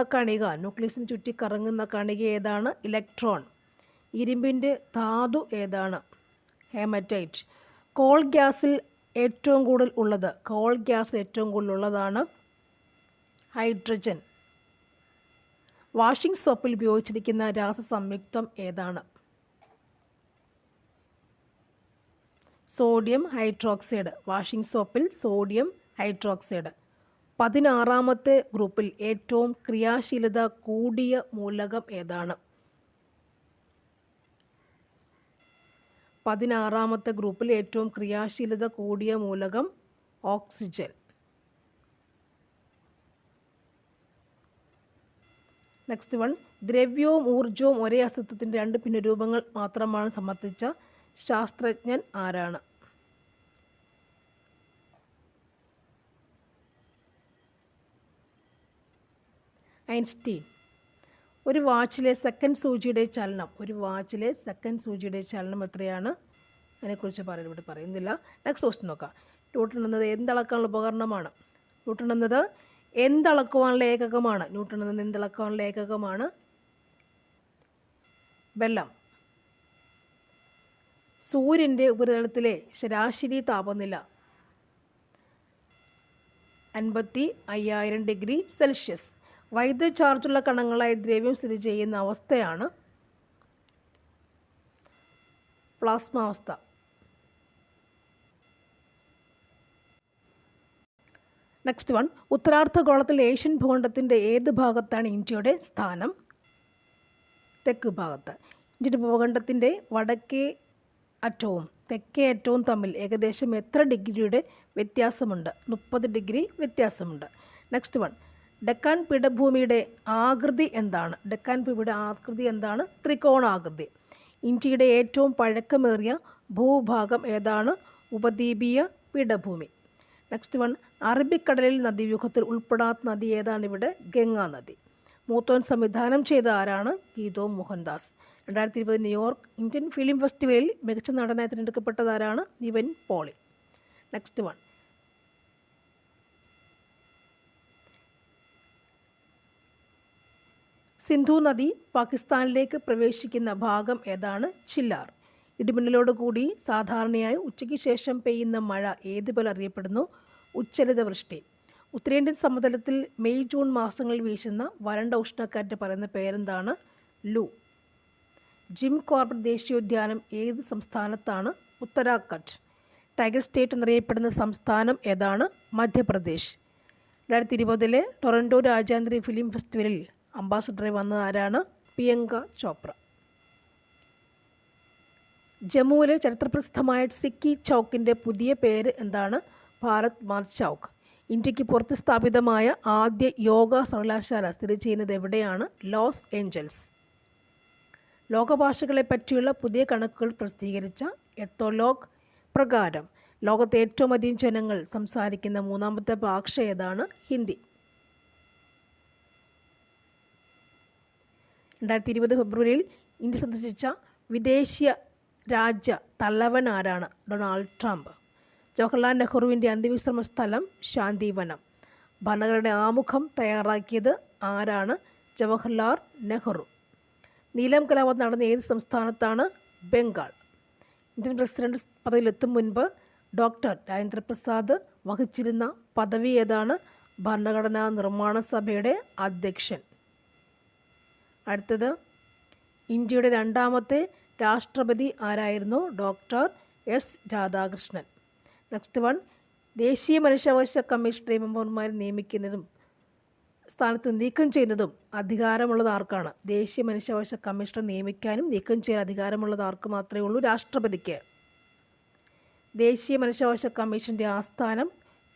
കണിക ഏതാണ്? ഇലക്ട്രോൺ. ഇരുമ്പിൻ്റെ ധാതു ഏതാണ്? ഹേമറ്റൈറ്റ്. കോൾ ഗ്യാസിൽ ഏറ്റവും കൂടുതൽ ഉള്ളത്, കോൾ ഗ്യാസിൽ ഏറ്റവും കൂടുതൽ ഉള്ളതാണ് ഹൈഡ്രജൻ. വാഷിംഗ് സോപ്പിൽ ഉപയോഗിച്ചിരിക്കുന്ന രാസസംയുക്തം ഏതാണ്? Sodium hydroxide. വാഷിംഗ് സോപ്പിൽ സോഡിയം ഹൈഡ്രോക്സൈഡ്. 16ാമത്തെ ഗ്രൂപ്പിൽ ഏറ്റവും ക്രിയാശീലത കൂടിയ മൂലകം ഏതാണ്? 16ാമത്തെ ഗ്രൂപ്പിൽ ഏറ്റവും ക്രിയാശീലത കൂടിയ മൂലകം ഓക്സിജൻ. നെക്സ്റ്റ് വൺ, ദ്രവ്യവും ഊർജവും ഒരേ അസ്തിത്വത്തിൻ്റെ 2 ഭിന്നരൂപങ്ങൾ മാത്രമാണ് സമർത്ഥിച്ച ശാസ്ത്രജ്ഞൻ ആരാണ്? ഐൻസ്റ്റീൻ. ഒരു വാച്ചിലെ സെക്കൻഡ് സൂചിയുടെ ചലനം എത്രയാണ്? അതിനെക്കുറിച്ച് ഇവിടെ പറയുന്നില്ല. നെക്സ്റ്റ് ക്വസ്റ്റ്യൻ നോക്കാം. ന്യൂട്ടൺ എന്നത് എന്തളക്കാനുള്ള ഉപകരണമാണ്? ന്യൂട്ടൺ എന്നത് എന്തളക്കുവാനുള്ള ഏകകമാണ്? വെള്ളം. സൂര്യൻ്റെ ഉപരിതലത്തിലെ ശരാശരി താപനില 55,000 ഡിഗ്രി സെൽഷ്യസ്. വൈദ്യുത ചാർജുള്ള കണങ്ങളായി ദ്രവ്യം സ്ഥിതി ചെയ്യുന്ന അവസ്ഥയാണ് പ്ലാസ്മാവസ്ഥ. നെക്സ്റ്റ് വൺ, ഉത്തരാർദ്ധഗോളത്തിൽ ഏഷ്യൻ ഭൂഖണ്ഡത്തിൻ്റെ ഏത് ഭാഗത്താണ് ഇന്ത്യയുടെ സ്ഥാനം? തെക്ക് ഭാഗത്ത്. ഇന്ത്യയുടെ ഭൂഖണ്ഡത്തിൻ്റെ വടക്കേ അറ്റവും തെക്കേ അറ്റവും തമ്മിൽ ഏകദേശം എത്ര ഡിഗ്രിയുടെ വ്യത്യാസമുണ്ട്? 30 ഡിഗ്രി വ്യത്യാസമുണ്ട്. നെക്സ്റ്റ് വൺ, ഡെക്കാൻ പീഠഭൂമിയുടെ ആകൃതി എന്താണ്? ത്രികോണാകൃതി. ഇന്ത്യയുടെ ഏറ്റവും പഴക്കമേറിയ ഭൂഭാഗം ഏതാണ്? ഉപദ്വീപീയ പീഠഭൂമി. നെക്സ്റ്റ് വൺ, അറബിക്കടലിൽ നദീവ്യൂഹത്തിൽ ഉൾപ്പെടാത്ത നദി ഏതാണ്? ഇവിടെ ഗംഗാ നദി. മൂത്തോൻ സംവിധാനം ചെയ്ത ആരാണ്? Geetu Mohandas. 2020 New York Indian film ഫെസ്റ്റിവലിൽ മികച്ച നടനായി തിരഞ്ഞെടുക്കപ്പെട്ടതാരാണ്? നിവിൻ പോളി. നെക്സ്റ്റ് വൺ, സിന്ധു നദി പാകിസ്ഥാനിലേക്ക് പ്രവേശിക്കുന്ന ഭാഗം ഏതാണ്? ചില്ലാർ. ഇടിമിന്നലോടുകൂടി സാധാരണയായി ഉച്ചയ്ക്ക് ശേഷം പെയ്യുന്ന മഴ ഏതുപോലെ അറിയപ്പെടുന്നു? ഉച്ചലിത വൃഷ്ടി. ഉത്തരേന്ത്യൻ സമതലത്തിൽ മെയ് ജൂൺ മാസങ്ങളിൽ വീശുന്ന വരണ്ട ഉഷ്ണക്കാറ്റ് പറയുന്ന പേരെന്താണ്? ലൂ. ജിം കോർബറ്റ് ദേശീയോദ്യാനം ഏത് സംസ്ഥാനത്താണ്? ഉത്തരാഖണ്ഡ്. ടൈഗർ സ്റ്റേറ്റ് എന്നറിയപ്പെടുന്ന സംസ്ഥാനം ഏതാണ്? മധ്യപ്രദേശ്. 2020 ടൊറൻറ്റോ രാജ്യാന്തര ഫിലിം ഫെസ്റ്റിവലിൽ അംബാസഡറായി വന്നത് ആരാണ്? പ്രിയങ്ക ചോപ്ര. ജമ്മുവിലെ ചരിത്രപ്രസിദ്ധമായ സിക്കി ചൗക്കിൻ്റെ പുതിയ പേര് എന്താണ്? ഭാരത് മാത് ചൗക്ക്. ഇന്ത്യക്ക് പുറത്ത് സ്ഥാപിതമായ ആദ്യ യോഗ സർവകലാശാല സ്ഥിതി ചെയ്യുന്നത് എവിടെയാണ്? Los Angeles. ലോകഭാഷകളെ പറ്റിയുള്ള പുതിയ കണക്കുകൾ പ്രസിദ്ധീകരിച്ച എത്തോലോഗ് പ്രകാരം ലോകത്തെ ഏറ്റവും അധികം ജനങ്ങൾ സംസാരിക്കുന്ന 3ാമത്തെ ഭാഷ ഏതാണ്? ഹിന്ദി. 2020 ഫെബ്രുവരിയിൽ ഇന്ത്യ സന്ദർശിച്ച വിദേശീയ രാജ്യ തലവൻ ആരാണ്? Donald Trump. ജവഹർലാൽ നെഹ്റുവിൻ്റെ അന്ത്യവിശ്രമ സ്ഥലം ശാന്തിവനം. ഭരണഘടനയുടെ ആമുഖം തയ്യാറാക്കിയത് ആരാണ്? ജവഹർലാൽ നെഹ്റു. നീലം കലാപം നടന്ന ഏത് സംസ്ഥാനത്താണ്? ബംഗാൾ. ഇന്ത്യൻ പ്രസിഡന്റ് പദവിയിലെത്തും മുൻപ് ഡോക്ടർ രാജേന്ദ്രപ്രസാദ് വഹിച്ചിരുന്ന പദവി ഏതാണ്? ഭരണഘടനാ നിർമ്മാണ സഭയുടെ അധ്യക്ഷൻ. അടുത്തത്, ഇന്ത്യയുടെ 2ാമത്തെ രാഷ്ട്രപതി ആരായിരുന്നു? Doctor S Radhakrishnan. Next one, ദേശീയ മനുഷ്യാവകാശ കമ്മീഷന്റെ മെമ്പർമാരെ നിയമിക്കുന്നതും സ്ഥാനത്ത് നീക്കം ചെയ്യുന്നതും അധികാരമുള്ളത് ആർക്കാണ്? ദേശീയ മനുഷ്യാവകാശ കമ്മീഷണർ നിയമിക്കാനും നീക്കം ചെയ്യാൻ അധികാരമുള്ളത് ആർക്ക് മാത്രമേ ഉള്ളൂ? രാഷ്ട്രപതിക്ക്. ദേശീയ മനുഷ്യാവകാശ കമ്മീഷൻ്റെ ആസ്ഥാനം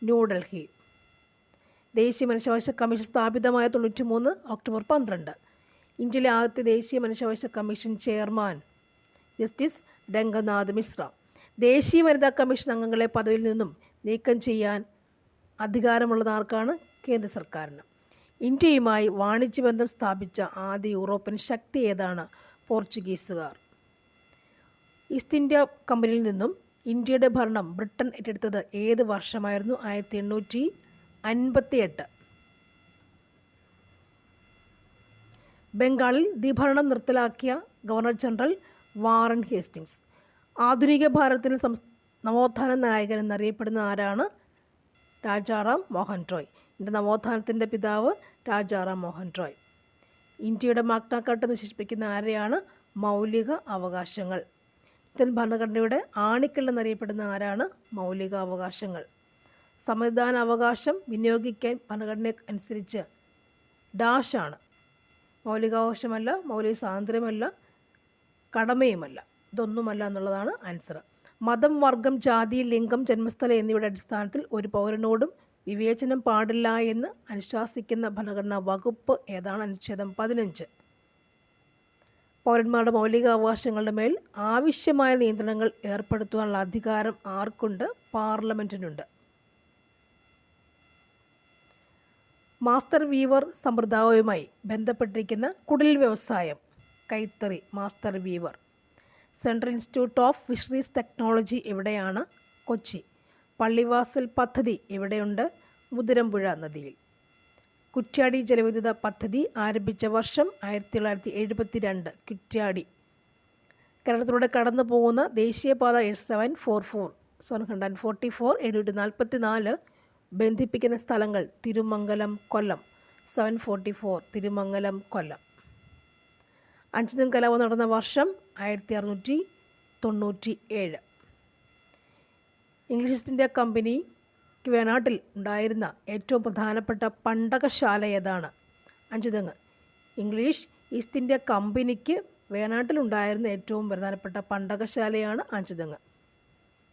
ന്യൂഡൽഹി. ദേശീയ മനുഷ്യാവകാശ കമ്മീഷൻ സ്ഥാപിതമായ 1993 ഒക്ടോബർ 12. ഇന്ത്യയിലെ ആദ്യത്തെ ദേശീയ മനുഷ്യാവകാശ commission chairman justice Ranganath Mishra. ദേശീയ വനിതാ കമ്മീഷൻ അംഗങ്ങളെ പദവിയിൽ നിന്നും നീക്കം ചെയ്യാൻ അധികാരമുള്ളത് ആർക്കാണ്? കേന്ദ്ര സർക്കാരിന്. ഇന്ത്യയുമായി വാണിജ്യബന്ധം സ്ഥാപിച്ച ആദ്യ യൂറോപ്യൻ ശക്തി ഏതാണ്? പോർച്ചുഗീസുകാർ. ഈസ്റ്റ് ഇന്ത്യ കമ്പനിയിൽ നിന്നും ഇന്ത്യയുടെ ഭരണം ബ്രിട്ടൻ ഏറ്റെടുത്തത് ഏത് വർഷമായിരുന്നു? 1858. ബംഗാളിൽ ദ്വിഭരണം നിർത്തലാക്കിയ ഗവർണർ ജനറൽ വാറൻ ഹേസ്റ്റിങ്സ്. ആധുനിക ഭാരതത്തിന് നവോത്ഥാന നായകൻ എന്നറിയപ്പെടുന്ന ആരാണ്? രാജാറാം മോഹൻ റോയ്. ഇന്ത്യൻ നവോത്ഥാനത്തിൻ്റെ പിതാവ് രാജാറാം മോഹൻ റോയ്. ഇന്ത്യയുടെ മാഗ്ന കാർട്ട എന്ന് വിശേഷിപ്പിക്കുന്ന ആരെയാണ്? മൗലിക അവകാശങ്ങൾ. ഇന്ത്യൻ ഭരണഘടനയുടെ ആണിക്കൽ എന്നറിയപ്പെടുന്ന ആരാണ്? മൗലിക അവകാശങ്ങൾ. സമ്മതിദാന അവകാശം വിനിയോഗിക്കാൻ ഭരണഘടന അനുസരിച്ച് ഡാഷാണ്. മൗലികാവകാശമല്ല, മൗലിക സ്വാതന്ത്ര്യമല്ല, കടമയുമല്ല, ഇതൊന്നുമല്ല എന്നുള്ളതാണ് ആൻസർ. മതം, വർഗം, ജാതി, ലിംഗം, ജന്മസ്ഥലം എന്നിവയുടെ അടിസ്ഥാനത്തിൽ ഒരു പൗരനോടും വിവേചനം പാടില്ല എന്ന് അനുശാസിക്കുന്ന ഭരണഘടനാ വകുപ്പ് ഏതാണ്? അനുച്ഛേദം 15. പൗരന്മാരുടെ മൗലിക അവകാശങ്ങളുടെ മേൽ ആവശ്യമായ നിയന്ത്രണങ്ങൾ ഏർപ്പെടുത്തുവാനുള്ള അധികാരം ആർക്കുണ്ട്? പാർലമെൻറ്റിനുണ്ട്. മാസ്റ്റർ വീവർ സമ്പ്രദായവുമായി ബന്ധപ്പെട്ടിരിക്കുന്ന കുടിൽ വ്യവസായം, കൈത്തറി, master weaver. Central institute of fisheries technology എവിടെയാണ്? കൊച്ചി. പള്ളിവാസൽ പദ്ധതി എവിടെയുണ്ട്? മുതിരമ്പുഴ നദിയിൽ. കുറ്റ്യാടി ജലവൈദ്യുത പദ്ധതി ആരംഭിച്ച വർഷം 1972. കുറ്റ്യാടി. കേരളത്തിലൂടെ കടന്നു പോകുന്ന ദേശീയപാത 744 744 ബന്ധിപ്പിക്കുന്ന സ്ഥലങ്ങൾ തിരുമംഗലം, കൊല്ലം. 744 തിരുമംഗലം, കൊല്ലം. അഞ്ചുതെങ്ങ് കലാപം നടന്ന വർഷം 1697. ഇംഗ്ലീഷ് ഈസ്റ്റ് ഇന്ത്യ കമ്പനിക്ക് വയനാട്ടിൽ ഉണ്ടായിരുന്ന ഏറ്റവും പ്രധാനപ്പെട്ട പണ്ടകശാല ഏതാണ്? അഞ്ചുതെങ്ങ്. ഇംഗ്ലീഷ് ഈസ്റ്റ് ഇന്ത്യ കമ്പനിക്ക് വയനാട്ടിലുണ്ടായിരുന്ന ഏറ്റവും പ്രധാനപ്പെട്ട പണ്ടകശാലയാണ് അഞ്ചുതെങ്ങ്.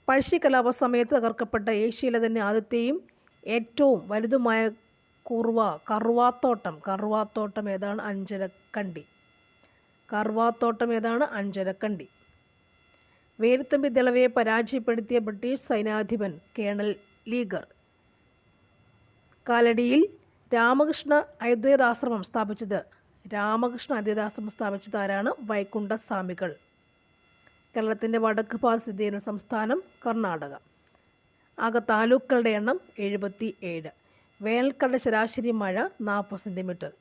പഴശ്ശി കലാപ സമയത്ത് തകർക്കപ്പെട്ട ഏഷ്യയിലെ തന്നെ ആദ്യത്തെയും ഏറ്റവും വലുതുമായ കറുവാത്തോട്ടം ഏതാണ്? അഞ്ചരക്കണ്ടി. കറുവാത്തോട്ടം ഏതാണ്? അഞ്ചരക്കണ്ടി. വേലുത്തമ്പി ദളവയെ പരാജയപ്പെടുത്തിയ ബ്രിട്ടീഷ് സൈന്യാധിപൻ കേണൽ ലീഗർ. കാലടിയിൽ രാമകൃഷ്ണ അദ്വൈതാശ്രമം സ്ഥാപിച്ചത് ആരാണ്? വൈകുണ്ഠസ്വാമികൾ. കേരളത്തിൻ്റെ വടക്ക് ഭാഗത്ത് സ്ഥിതി ചെയ്യുന്ന സംസ്ഥാനം കർണാടക. ആകെ താലൂക്കുകളുടെ എണ്ണം 77. വേനൽക്കാല ശരാശരി മഴ 40 സെൻറ്റിമീറ്റർ.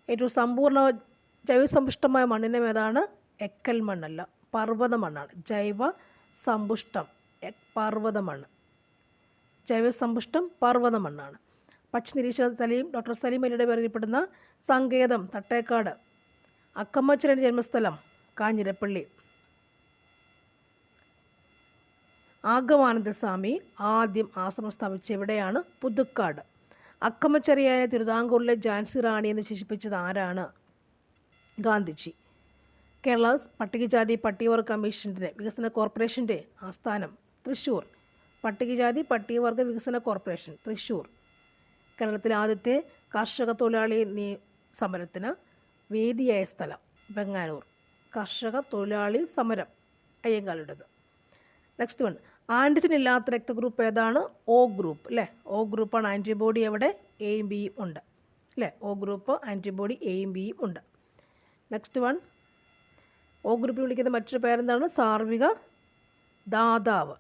ഏറ്റവും സമ്പൂർണ്ണ ജൈവസമ്പുഷ്ടമായ മണ്ണിനം ഏതാണ്? എക്കൽ മണ്ണല്ല, പർവ്വത മണ്ണാണ്. ജൈവസമ്പുഷ്ടം പർവ്വത മണ്ണ്. ജൈവസമ്പുഷ്ടം പർവ്വത മണ്ണാണ്. പക്ഷി നിരീക്ഷക ഡോക്ടർ സലീം അലിയുടെ പേരറിയപ്പെടുന്ന സങ്കേതം തട്ടേക്കാട്. അക്കമ്മച്ചൻ്റെ ജന്മസ്ഥലം കാഞ്ഞിരപ്പള്ളി. ആഗമാനന്ദസ്വാമി ആദ്യം ആശ്രമം സ്ഥാപിച്ച എവിടെയാണ്? പുതുക്കാട്. അക്കമ്മച്ചെറിയാനെ തിരുവിതാംകൂറിലെ ഝാൻസി റാണി എന്ന് വിശേഷിപ്പിച്ചത് ആരാണ്? ഗാന്ധിജി. കേരള പട്ടികജാതി പട്ടികവർഗ കമ്മീഷൻ്റെ വികസന കോർപ്പറേഷൻ്റെ ആസ്ഥാനം തൃശ്ശൂർ. പട്ടികജാതി പട്ടികവർഗ വികസന കോർപ്പറേഷൻ, തൃശ്ശൂർ. കേരളത്തിലെ ആദ്യത്തെ കർഷക തൊഴിലാളി സമരത്തിന് വേദിയായ സ്ഥലം വെങ്ങാനൂർ. കർഷക തൊഴിലാളി സമരം അയ്യങ്കാളിയുടേത്. Next one. ആൻറ്റിജൻ ഇല്ലാത്ത രക്തഗ്രൂപ്പ് ഏതാണ്? O ഗ്രൂപ്പ് അല്ലേ. O ഗ്രൂപ്പാണ് ആൻറ്റിബോഡി. എവിടെ? എയും ബിയും ഉണ്ട് അല്ലേ. O ഗ്രൂപ്പ് ആൻറ്റിബോഡി എയും ബിയും ഉണ്ട്. Next one. O ഗ്രൂപ്പിൽ വിളിക്കുന്ന മറ്റൊരു പേരെന്താണ്? സാർവിക ദാതാവ്.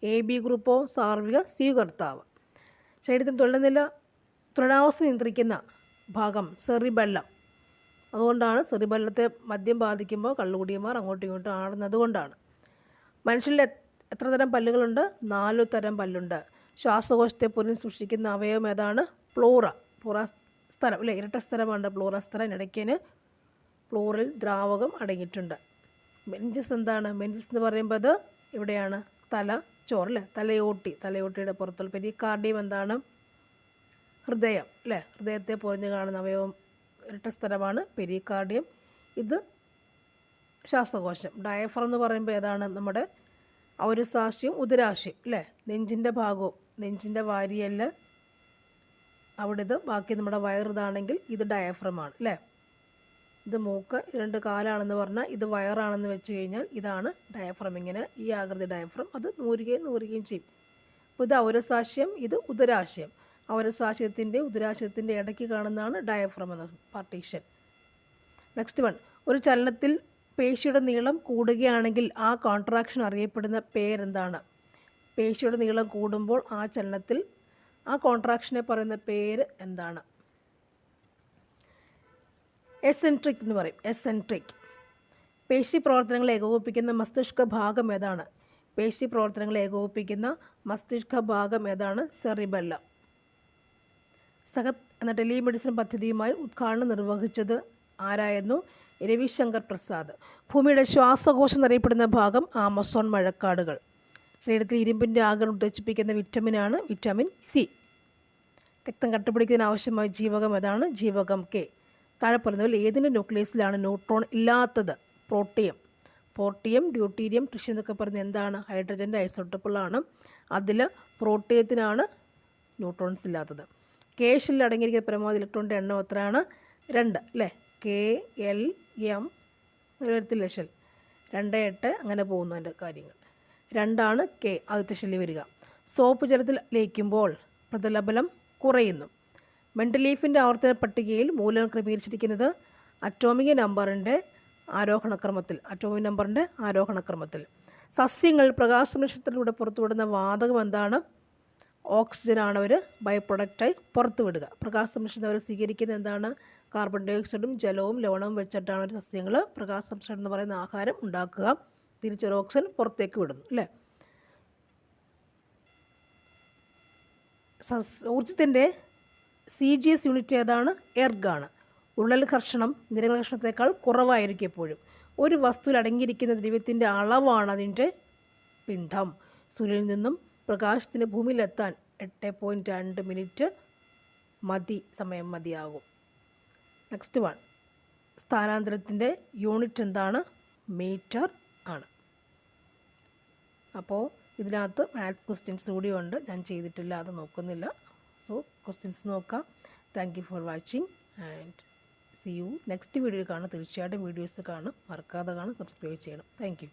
AB ഗ്രൂപ്പോ? സാർവിക സ്വീകർത്താവ്. ശരീരത്തിന് തുലനാവസ്ഥ നിയന്ത്രിക്കുന്ന ഭാഗം സെറിബെല്ലം. അതുകൊണ്ടാണ് സെറിബെല്ലത്തെ മദ്യം ബാധിക്കുമ്പോൾ കള്ളുകുടിയന്മാർ അങ്ങോട്ടും ഇങ്ങോട്ടും ആടുന്നത് കൊണ്ടാണ്. മനുഷ്യരിൽ എത്ര തരം പല്ലുകളുണ്ട്? 4 തരം പല്ലുണ്ട്. ശ്വാസകോശത്തെ പോലും സൂക്ഷിക്കുന്ന അവയവം ഏതാണ്? പ്ലൂറ സ്ഥലം അല്ലേ. ഇരട്ട സ്ഥലമാണ് പ്ലൂറ സ്ഥലം. ഇടയ്ക്കിന് പ്ലൂറൽ ദ്രാവകം അടങ്ങിയിട്ടുണ്ട്. മെനിഞ്ചസ് എന്താണ്? മെനിഞ്ചസ് എന്ന് പറയുമ്പോൾ അത് എവിടെയാണ്? തലച്ചോറ് അല്ലേ. തലയോട്ടിയുടെ പുറത്തുള്ള പെരികാർഡിയം എന്താണ്? ഹൃദയം അല്ലേ. ഹൃദയത്തെ പൊറിഞ്ഞ് കാണുന്ന അവയവം ഇരട്ട സ്ഥലമാണ് പെരികാർഡിയം. ഇത് ശ്വാസകോശം. ഡയഫ്രം എന്ന് പറയുമ്പോൾ ഏതാണ്? നമ്മുടെ ഔരസാക്ഷ്യം ഉദരാശയം അല്ലേ. നെഞ്ചിൻ്റെ ഭാഗവും നെഞ്ചിൻ്റെ വാരിയല് അവിടെ ഇത്. ബാക്കി നമ്മുടെ വയറിതാണെങ്കിൽ ഇത് ഡയഫ്രമാണ് അല്ലേ. ഇത് മൂക്ക്, 2 കാലാണെന്ന് പറഞ്ഞാൽ ഇത് വയറാണെന്ന് വെച്ച് കഴിഞ്ഞാൽ ഇതാണ് ഡയഫ്രം. ഇങ്ങനെ ഈ ആകൃതി ഡയഫ്രം. അത് നൂരുകയും ചെയ്യും. അപ്പോൾ ഇത് ഔരസാക്ഷ്യം, ഇത് ഉദരാശയം. ഉദരാശയത്തിൻ്റെ ഇടയ്ക്ക് കാണുന്നതാണ് ഡയഫ്രം എന്ന പാർട്ടീഷൻ. Next one. ഒരു ചലനത്തിൽ പേശിയുടെ നീളം കൂടുകയാണെങ്കിൽ ആ കോൺട്രാക്ഷൻ അറിയപ്പെടുന്ന പേരെന്താണ്? പേശിയുടെ നീളം കൂടുമ്പോൾ ആ ചലനത്തിൽ ആ കോൺട്രാക്ഷനെ പറയുന്ന പേര് എന്താണ്? എസെൻട്രിക് എന്ന് പറയും. എസെൻട്രിക്. പേശി പ്രവർത്തനങ്ങളെ ഏകോപിപ്പിക്കുന്ന മസ്തിഷ്ക ഭാഗം ഏതാണ്? പേശി പ്രവർത്തനങ്ങളെ ഏകോപിപ്പിക്കുന്ന മസ്തിഷ്ക ഭാഗം ഏതാണ്? സെറിബെല്ലം. സഹത് എന്ന ടെലിമെഡിസിൻ പദ്ധതിയുമായി ഉദ്ഘാടനം നിർവഹിച്ചത് ആരായിരുന്നു? രവിശങ്കർ പ്രസാദ്. ഭൂമിയുടെ ശ്വാസകോശം എന്നറിയപ്പെടുന്ന ഭാഗം ആമസോൺ മഴക്കാടുകൾ. ശരീരത്തിൽ ഇരുമ്പിൻ്റെ ആഗിരണം ഉത്തേജിപ്പിക്കുന്ന വിറ്റമിനാണ് വിറ്റാമിൻ സി. രക്തം കട്ടപിടിക്കുന്നതിന് ആവശ്യമായ ജീവകം ഏതാണ്? ജീവകം കെ. താഴെ പറയുന്നതിൽ ഏതിൻ്റെ ന്യൂക്ലിയസിലാണ് ന്യൂട്രോൺ ഇല്ലാത്തത്? പ്രോട്ടിയം. പോർട്ടിയം, ഡ്യൂട്ടീരിയം, ട്രിഷ്യം എന്നൊക്കെ പറയുന്നത് എന്താണ്? ഹൈഡ്രജൻ്റെ ഐസോട്ടോപ്പുകളാണ്. അതിൽ പ്രോട്ടിയത്തിനാണ് ന്യൂട്രോൺസ് ഇല്ലാത്തത്. കെ ഷെല്ലിൽ അടങ്ങിയിരിക്കുന്ന പരമാവധി ഇലക്ട്രോണിൻ്റെ എണ്ണം എത്രയാണ്? 2 അല്ലേ? KLM വരത്തില്ല ഷെൽ 2, 8 അങ്ങനെ പോകുന്നു അതിൻ്റെ കാര്യങ്ങൾ. 2 കെ ആദ്യത്തെ ഷെല്ലിൽ വരിക. സോപ്പ് ജലത്തിൽ ലയിക്കുമ്പോൾ പ്രതലബലം കുറയുന്നു. മെൻഡലീഫിൻ്റെ ആവർത്തന പട്ടികയിൽ മൂലകം ക്രമീകരിച്ചിരിക്കുന്നത് അറ്റോമിക് നമ്പറിൻ്റെ ആരോഹണക്രമത്തിൽ. സസ്യങ്ങൾ പ്രകാശസംശ്ലേഷണത്തിലൂടെ പുറത്തുവിടുന്ന വാതകം എന്താണ്? ഓക്സിജനാണ് അവർ ബൈ പ്രൊഡക്റ്റായി പുറത്തുവിടുക. പ്രകാശസംശ്ലേഷണം അവർ സ്വീകരിക്കുന്നത് എന്താണ്? കാർബൺ ഡൈ ഓക്സൈഡും ജലവും ലവണവും വെച്ചിട്ടാണ് ഒരു സസ്യങ്ങൾ പ്രകാശസംശ്ലേഷണം എന്ന് പറയുന്ന ആഹാരം ഉണ്ടാക്കുക. തിരിച്ചൊരു ഓക്സിജൻ പുറത്തേക്ക് വിടുന്നു അല്ലേ? ഊർജത്തിൻ്റെ CGS യൂണിറ്റ് ഏതാണ്? എർഗാണ്. ഉരുളൽ ഘർഷണം നിരങ്ങൽ ഘർഷണത്തേക്കാൾ കുറവായിരിക്കും എപ്പോഴും. ഒരു വസ്തുവിൽ അടങ്ങിയിരിക്കുന്ന ദ്രവ്യത്തിൻ്റെ അളവാണ് അതിൻ്റെ പിണ്ഡം. സൂര്യനിൽ നിന്നും പ്രകാശത്തിന് ഭൂമിയിലെത്താൻ 8.2 മിനിറ്റ് സമയം മതിയാകും. നെക്സ്റ്റ് വൺ, സ്ഥാനാന്തരത്തിൻ്റെ യൂണിറ്റ് എന്താണ്? മീറ്റർ ആണ്. അപ്പോൾ ഇതിനകത്ത് മാത്സ് ക്വസ്റ്റ്യൻസ് കൂടിയുണ്ട്, ഞാൻ ചെയ്തിട്ടില്ല, അത് നോക്കുന്നില്ല. സോ ക്വസ്റ്റ്യൻസ് നോക്കാം. Thank you for watching and C you next video കാണും. തീർച്ചയായിട്ടും വീഡിയോസ് കാണും, മറക്കാതെ കാണും, സബ്സ്ക്രൈബ് ചെയ്യണം. Thank you.